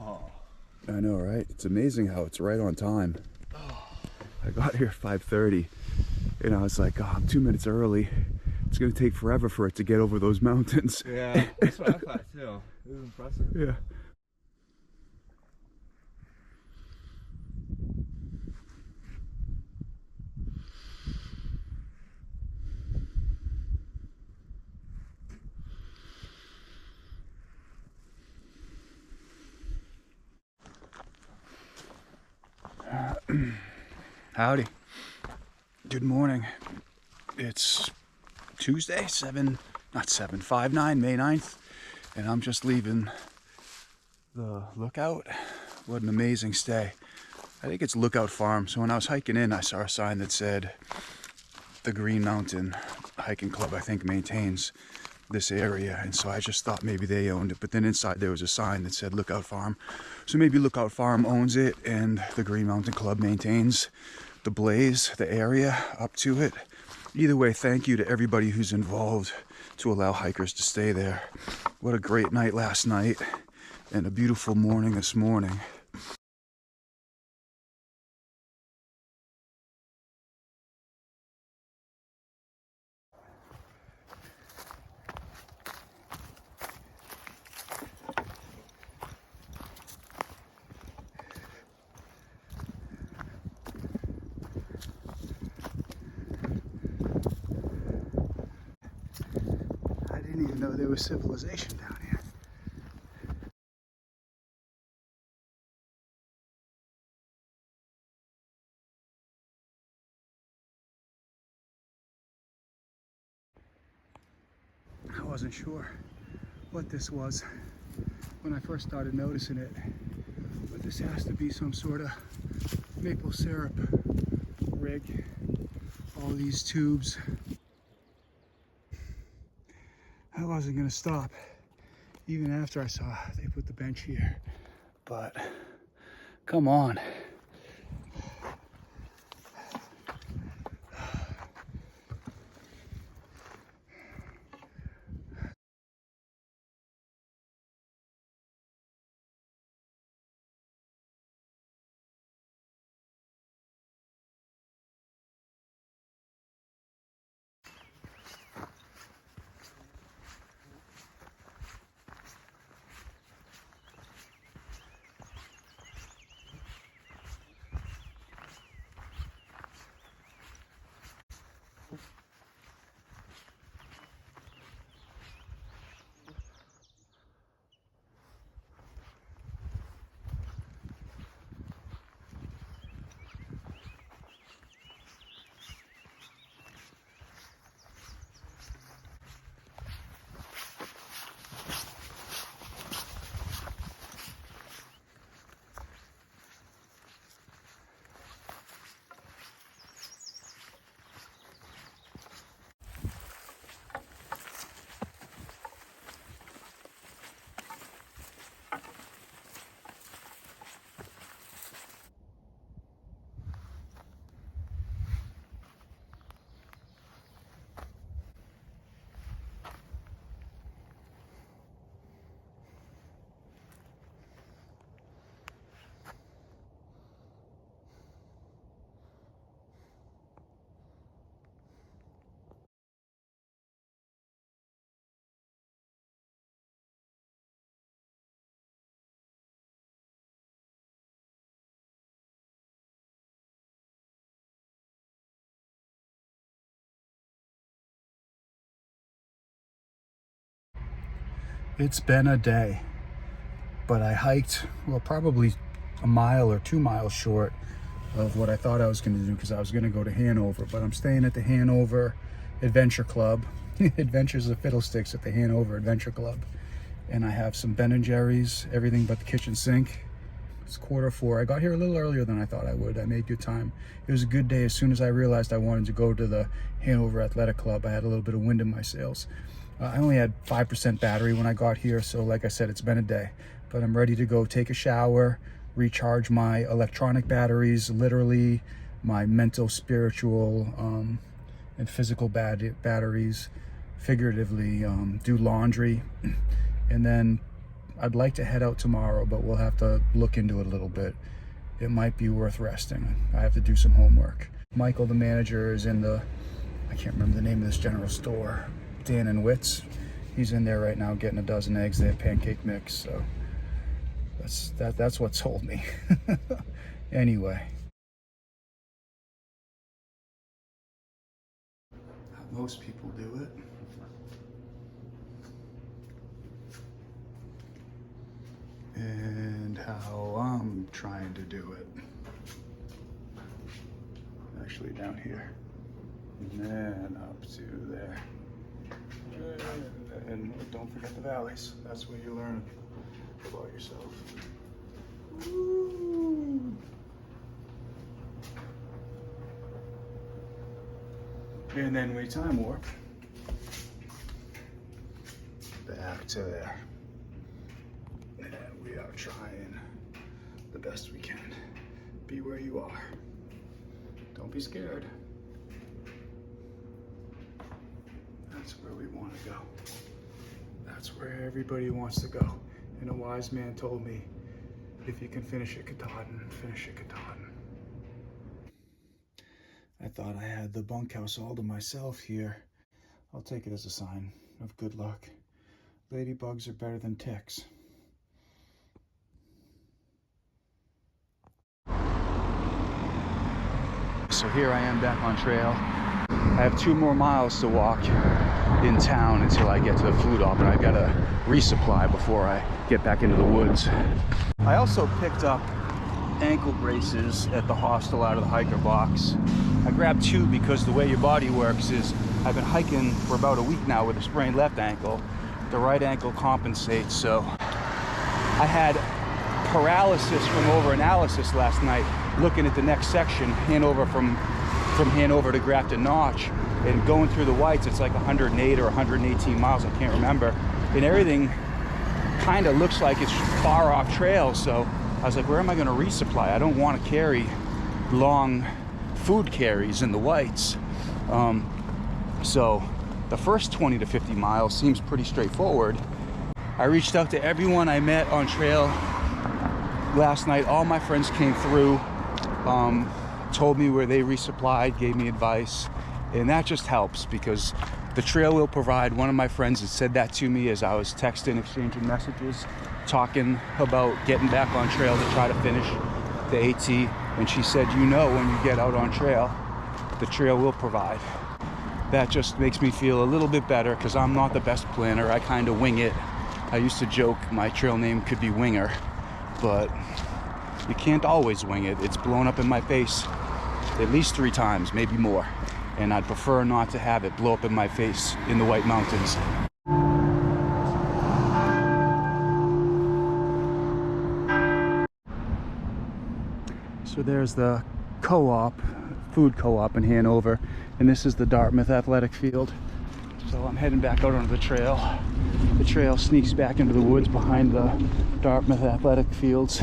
Oh. I know, right? It's amazing how it's right on time. I got here at 5:30 and I was like, oh, I'm 2 minutes early. It's gonna take forever for it to get over those mountains. Yeah, that's what I thought too. It was impressive. Yeah. Howdy. Good morning. It's Tuesday, 5/9, May 9th, and I'm just leaving the Lookout. What an amazing stay. I think it's Lookout Farm. So when I was hiking in, I saw a sign that said the Green Mountain Hiking Club, I think, maintains this area, and so I just thought maybe they owned it, but then inside there was a sign that said Lookout Farm, so maybe Lookout Farm owns it and the Green Mountain Club maintains the blaze, the area up to it. Either way, thank you to everybody who's involved to allow hikers to stay there. What a great night last night and a beautiful morning this morning. I didn't even know there was civilization down here. I wasn't sure what this was when I first started noticing it, but this has to be some sort of maple syrup rig. All these tubes. I wasn't gonna stop even after I saw they put the bench here, but come on. It's been a day, but I hiked, well, probably a mile or 2 miles short of what I thought I was going to do, because I was going to go to Hanover, but I'm staying at the Hanover Adventure Club. Adventures of Fiddlesticks at the Hanover Adventure Club. And I have some Ben & Jerry's, everything but the kitchen sink. It's 4:15. I got here a little earlier than I thought I would. I made good time. It was a good day. As soon as I realized I wanted to go to the Hanover Athletic Club, I had a little bit of wind in my sails. I only had 5% battery when I got here, so like I said, it's been a day. But I'm ready to go take a shower, recharge my electronic batteries, literally my mental, spiritual, and physical batteries, figuratively, do laundry, and then I'd like to head out tomorrow, but we'll have to look into it a little bit. It might be worth resting. I have to do some homework. Michael, the manager, is in the, I can't remember the name of this general store, Dan and Witt's. He's in there right now getting a dozen eggs. They have pancake mix, so that's what told me. Anyway. How most people do it. And how I'm trying to do it. Actually down here. And then up to there. And don't forget the valleys. That's where you learn about yourself. Woo. And then we time warp back to there. And we are trying the best we can. Be where you are. Don't be scared. That's where we want to go. That's where everybody wants to go. And a wise man told me, if you can finish it Katahdin, finish it Katahdin. I thought I had the bunkhouse all to myself here. I'll take it as a sign of good luck. Ladybugs are better than ticks. So here I am back on trail. I have 2 more miles to walk in town until I get to the food op, and I gotta resupply before I get back into the woods. I also picked up ankle braces at the hostel out of the hiker box. I grabbed 2 because the way your body works is I've been hiking for about a week now with a sprained left ankle. The right ankle compensates, so I had paralysis from overanalysis last night looking at the next section, Hanover from Hanover to Grafton Notch, and going through the whites. It's like 108 or 118 miles, I can't remember, and everything kind of looks like it's far off trail. So I was like, where am I going to resupply? I don't want to carry long food carries in the whites. So the first 20 to 50 miles seems pretty straightforward. I reached out to everyone I met on trail last night. All my friends came through, told me where they resupplied, gave me advice, and that just helps because the trail will provide. One of my friends had said that to me as I was texting, exchanging messages, talking about getting back on trail to try to finish the AT, and she said, you know, when you get out on trail, the trail will provide. That just makes me feel a little bit better because I'm not the best planner. I kind of wing it. I used to joke my trail name could be Winger, but you can't always wing it. It's blown up in my face at least 3 times, maybe more. And I'd prefer not to have it blow up in my face in the White Mountains. So there's the co-op, food co-op in Hanover, and this is the Dartmouth athletic field. So I'm heading back out onto the trail. The trail sneaks back into the woods behind the Dartmouth athletic fields.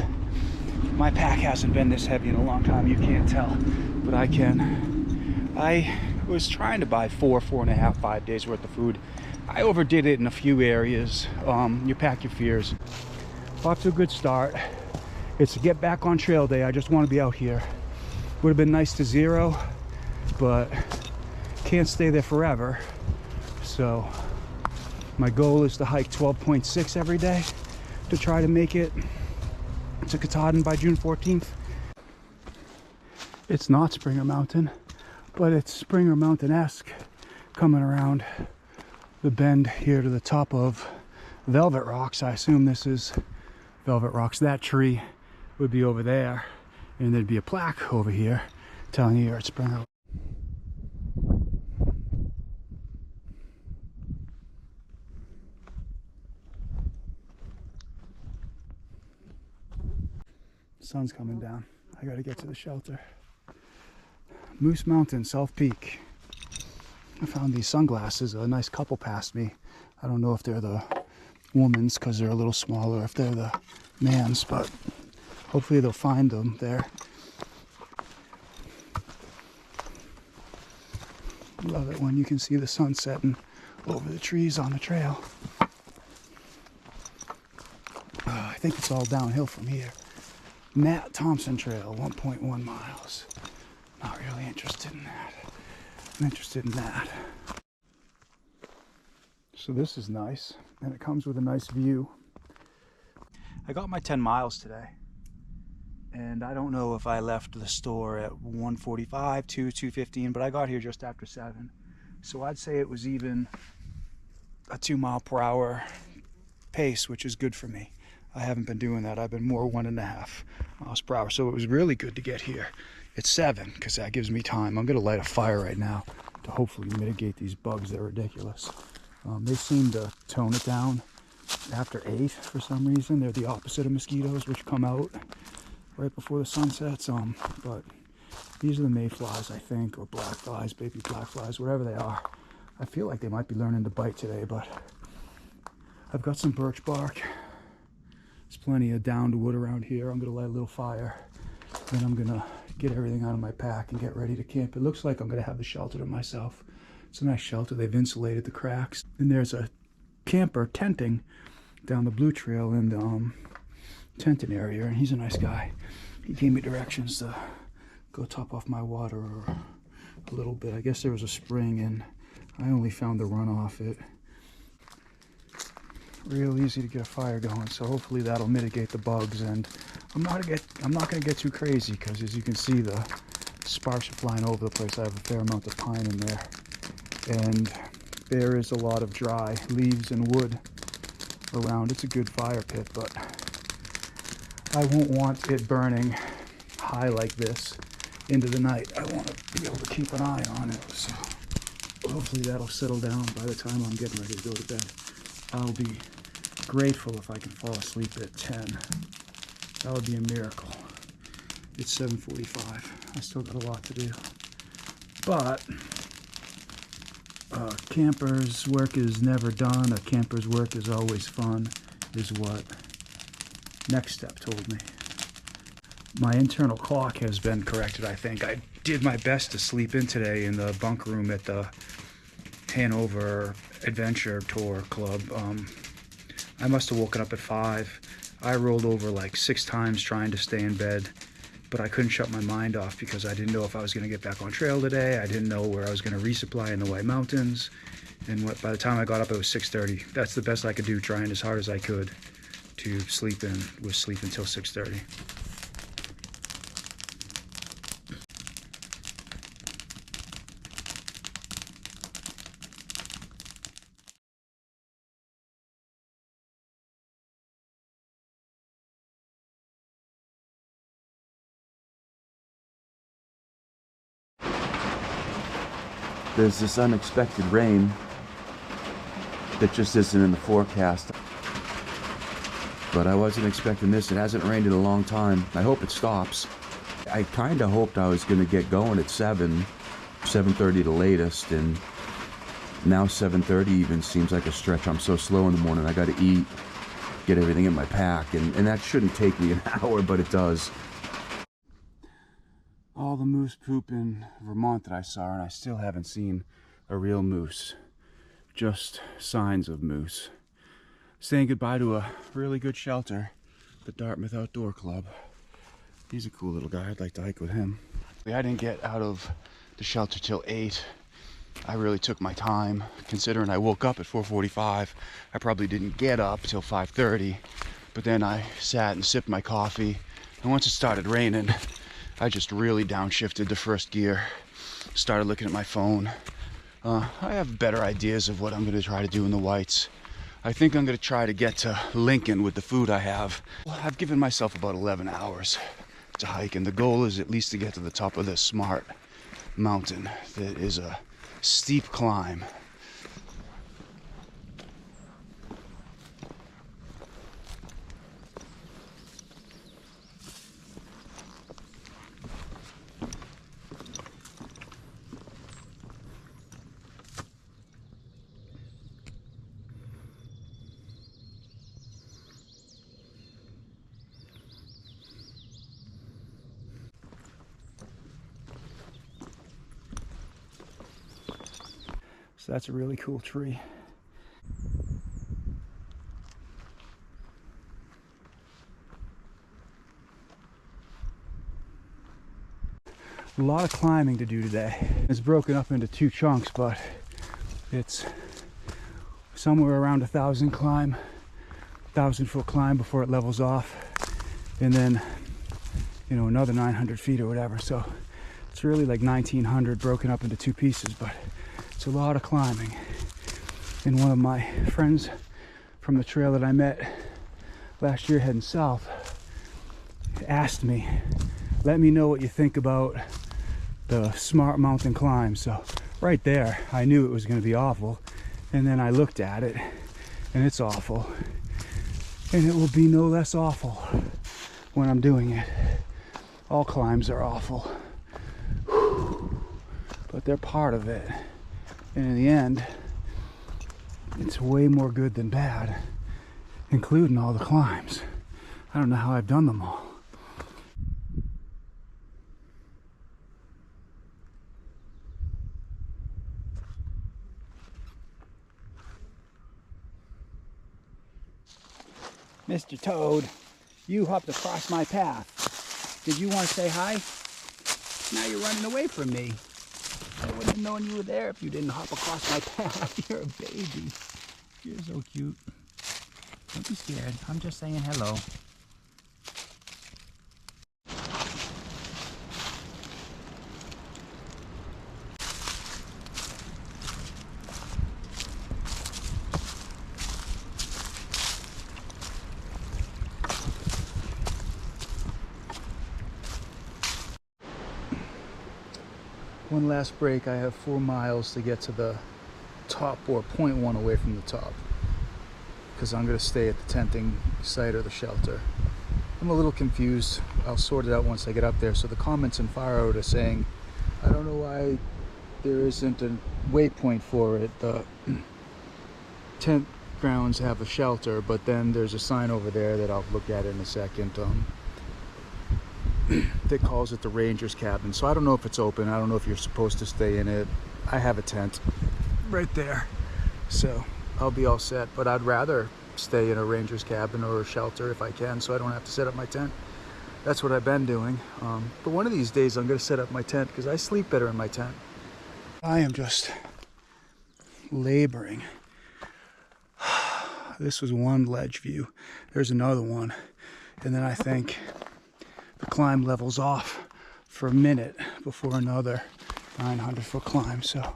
My pack hasn't been this heavy in a long time, you can't tell, but I can. I was trying to buy 4.5, 5 days worth of food. I overdid it in a few areas. You pack your fears. Off to a good start. It's a get back on trail day. I just want to be out here. Would have been nice to 0, but can't stay there forever. So my goal is to hike 12.6 every day to try to make it to Katahdin by June 14th. It's not Springer Mountain, but it's Springer Mountain-esque coming around the bend here to the top of Velvet Rocks. I assume this is Velvet Rocks. That tree would be over there, and there'd be a plaque over here telling you you're at Springer. Sun's coming down. I gotta get to the shelter. Moose Mountain, South Peak. I found these sunglasses. A nice couple passed me. I don't know if they're the woman's because they're a little smaller, if they're the man's, but hopefully they'll find them there. Love it when you can see the sun setting over the trees on the trail. think it's all downhill from here. Matt Thompson Trail, 1.1 miles. Not really interested in that. I'm interested in that. So this is nice, and it comes with a nice view. I got my 10 miles today, and I don't know if I left the store at 1:45, 2:15, but I got here just after 7. So I'd say it was even a 2 mile per hour pace, which is good for me. I haven't been doing that. I've been more 1.5 miles per hour. So it was really good to get here at 7, because that gives me time. I'm going to light a fire right now to hopefully mitigate these bugs. They're ridiculous. They seem to tone it down after 8 for some reason. They're the opposite of mosquitoes, which come out right before the sun sets. But these are the mayflies, I think, or black flies, baby black flies, whatever they are. I feel like they might be learning to bite today, but I've got some birch bark. There's plenty of downed wood around here. I'm gonna light a little fire. Then I'm gonna get everything out of my pack and get ready to camp. It looks like I'm gonna have the shelter to myself. It's a nice shelter. They've insulated the cracks. And there's a camper tenting down the Blue Trail in the tenting area, and he's a nice guy. He gave me directions to go top off my water a little bit. I guess there was a spring, and I only found the runoff. It real easy to get a fire going, so hopefully that'll mitigate the bugs. And I'm not gonna get too crazy, because as you can see, the sparks are flying over the place. I have a fair amount of pine in there, and there is a lot of dry leaves and wood around. It's a good fire pit, but I won't want it burning high like this into the night. I want to be able to keep an eye on it, so hopefully that'll settle down by the time I'm getting ready to go to bed. I'll be grateful if I can fall asleep at 10. That would be a miracle. It's 7:45. I still got a lot to do. But camper's work is never done. A camper's work is always fun, is what Next Step told me. My internal clock has been corrected, I think. I did my best to sleep in today in the bunk room at the Hanover Adventure Tour Club. I must have woken up at 5. I rolled over like 6 times trying to stay in bed, but I couldn't shut my mind off because I didn't know if I was going to get back on trail today. I didn't know where I was going to resupply in the White Mountains. And by the time I got up, it was 6:30. That's the best I could do, trying as hard as I could to sleep in, was sleep until 6:30. There's this unexpected rain that just isn't in the forecast. But I wasn't expecting this. It hasn't rained in a long time. I hope it stops. I kind of hoped I was going to get going at 7:30 the latest, and now 7:30 even seems like a stretch. I'm so slow in the morning. I got to eat, get everything in my pack, and that shouldn't take me an hour, but it does. All the moose poop in Vermont that I saw, and I still haven't seen a real moose. Just signs of moose. Saying goodbye to a really good shelter, the Dartmouth Outdoor Club. He's a cool little guy. I'd like to hike with him. I didn't get out of the shelter till 8. I really took my time, considering I woke up at 4:45. I probably didn't get up till 5:30, but then I sat and sipped my coffee, and once it started raining, I just really downshifted to first gear, started looking at my phone. I have better ideas of what I'm going to try to do in the Whites. I think I'm going to try to get to Lincoln with the food I have. I've given myself about 11 hours to hike, and the goal is at least to get to the top of this smart mountain that is a steep climb. So that's a really cool tree. A lot of climbing to do today. It's broken up into 2 chunks, but it's somewhere around 1,000 climb, 1,000-foot climb before it levels off, and then, you know, another 900 feet or whatever. So it's really like 1,900 broken up into 2 pieces, but it's a lot of climbing. And one of my friends from the trail that I met last year heading south asked me, let me know what you think about the smart mountain climb. So right there, I knew it was going to be awful. And then I looked at it, and it's awful. And it will be no less awful when I'm doing it. All climbs are awful, but they're part of it. And in the end, it's way more good than bad, including all the climbs. I don't know how I've done them all. Mr. Toad, you hopped across my path. Did you want to say hi? Now you're running away from me. I wouldn't have known you were there if you didn't hop across my path. You're a baby. You're so cute. Don't be scared. I'm just saying hello. One last break. I have 4 miles to get to the top, or 0.1 away from the top, because I'm going to stay at the tenting site or the shelter. I'm a little confused. I'll sort it out once I get up there. So the comments in Fire Road are saying, I don't know why there isn't a waypoint for it. The tent grounds have a shelter, but then there's a sign over there that I'll look at in a second that calls it the Ranger's Cabin. So I don't know if it's open. I don't know if you're supposed to stay in it. I have a tent right there, so I'll be all set. But I'd rather stay in a Ranger's Cabin or a shelter if I can, so I don't have to set up my tent. That's what I've been doing. But one of these days I'm going to set up my tent, because I sleep better in my tent. I am just laboring. This was one ledge view. There's another one, and then I think the climb levels off for a minute before another 900-foot climb. So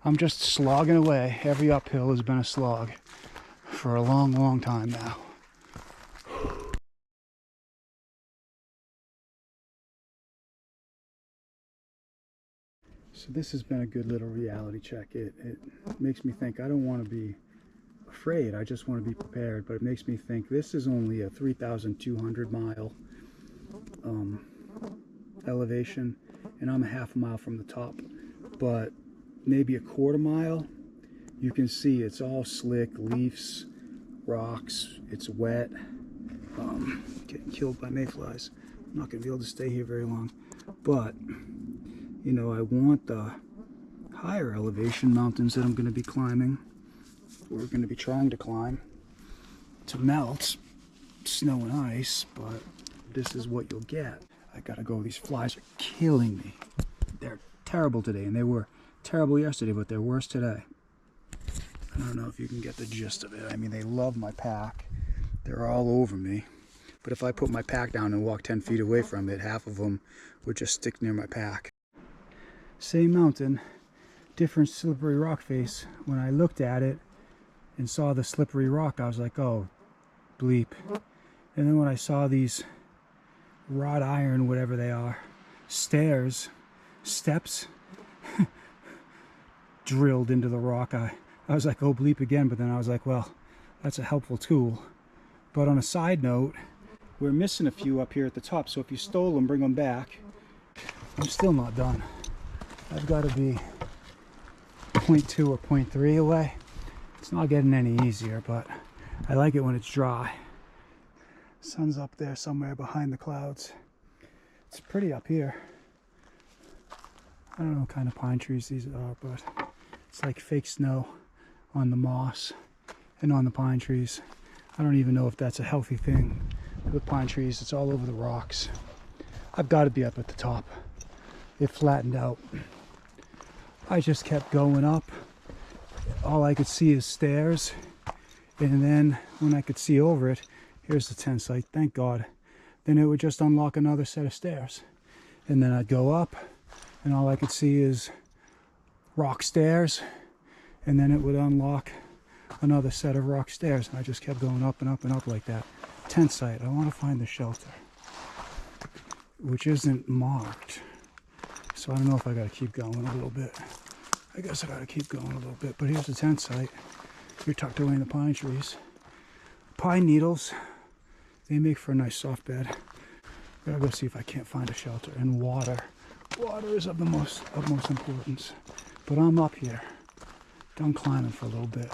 I'm just slogging away. Every uphill has been a slog for a long, long time now. So this has been a good little reality check. It makes me think I don't want to be afraid. I just want to be prepared. But it makes me think this is only a 3,200 mile elevation, and I'm a half mile from the top, but maybe a quarter mile. You can see it's all slick, leaves, rocks, it's wet. Getting killed by mayflies. I'm not gonna be able to stay here very long, but you know, I want the higher elevation mountains that I'm going to be climbing, we're going to be trying to climb, to melt snow and ice, but this is what you'll get. I gotta go. These flies are killing me. They're terrible today, and they were terrible yesterday, but they're worse today. I don't know if you can get the gist of it. I mean, they love my pack. They're all over me. But if I put my pack down and walk 10 feet away from it, half of them would just stick near my pack. Same mountain, different slippery rock face. When I looked at it and saw the slippery rock, I was like, oh, bleep. And then when I saw these wrought iron, whatever they are, steps drilled into the rock, I was like, oh, bleep again. But then I was like, well, that's a helpful tool. But on a side note, we're missing a few up here at the top, so if you stole them, bring them back. I'm still not done. I've got to be 0.2 or 0.3 away. It's not getting any easier, but I like it when it's dry. Sun's up there somewhere behind the clouds. It's pretty up here. I don't know what kind of pine trees these are, but it's like fake snow on the moss and on the pine trees. I don't even know if that's a healthy thing with pine trees. It's all over the rocks. I've got to be up at the top. it flattened out. I just kept going up. All I could see is stairs. And then when I could see over it, here's the tent site, thank God. Then it would just unlock another set of stairs. And then I'd go up, and all I could see is rock stairs. And then it would unlock another set of rock stairs. And I just kept going up and up and up like that. Tent site, I want to find the shelter, which isn't marked. So I don't know if I got to keep going a little bit. I guess I got to keep going a little bit. But here's the tent site. You're tucked away in the pine trees. Pine needles, they make for a nice soft bed. Gotta go see if I can't find a shelter. And water. Water is of utmost importance. But I'm up here, done climbing for a little bit.